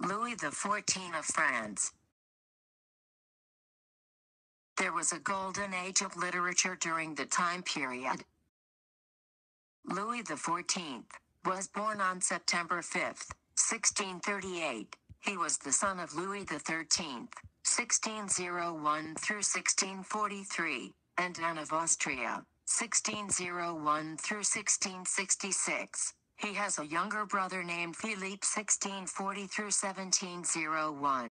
Louis XIV of France. There was a golden age of literature during the time period. Louis XIV was born on September 5, 1638. He was the son of Louis XIII, 1601 through 1643, and Anne of Austria, 1601 through 1666. He has a younger brother named Philippe, 1640 through 1701.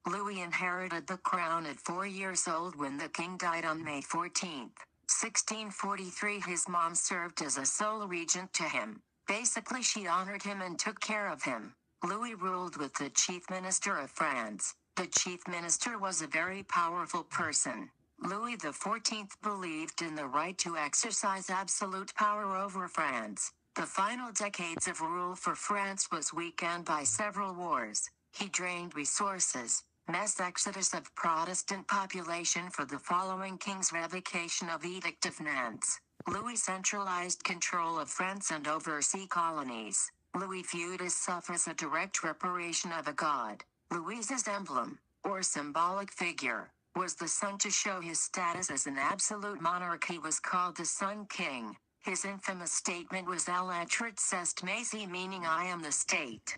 Louis inherited the crown at 4 years old when the king died on May 14, 1643. His mom served as a sole regent to him. Basically, she honored him and took care of him. Louis ruled with the chief minister of France. The chief minister was a very powerful person. Louis XIV believed in the right to exercise absolute power over France. The final decades of rule for France was weakened by several wars. He drained resources, mass exodus of Protestant population for the following king's revocation of Edict of Nantes. Louis centralized control of France and overseas colonies. Louis viewed himself as a direct reparation of a god. Louis's emblem, or symbolic figure, was the sun. To show his status as an absolute monarch, he was called the Sun King. His infamous statement was "L'Etre est Maisy," meaning "I am the state."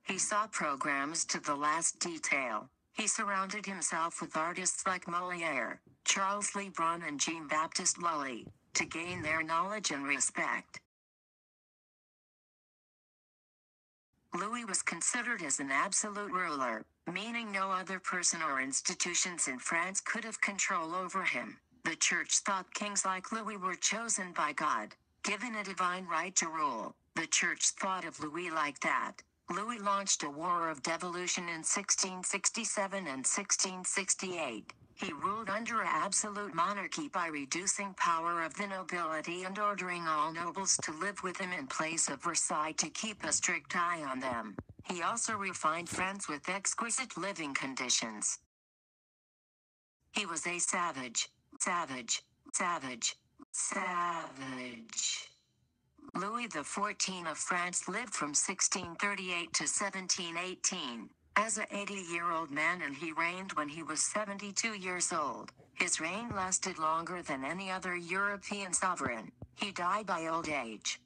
He saw programs to the last detail. He surrounded himself with artists like Molière, Charles Le Brun and Jean-Baptiste Lully, to gain their knowledge and respect. Louis was considered as an absolute ruler, meaning no other person or institutions in France could have control over him. The church thought kings like Louis were chosen by God, given a divine right to rule. The church thought of Louis like that. Louis launched a war of devolution in 1667 and 1668. He ruled under absolute monarchy by reducing power of the nobility and ordering all nobles to live with him in place of Versailles to keep a strict eye on them. He also refined France with exquisite living conditions. He was a savage. Louis XIV of France lived from 1638 to 1718. As an 80-year-old man, and he reigned when he was 72 years old. His reign lasted longer than any other European sovereign. He died by old age.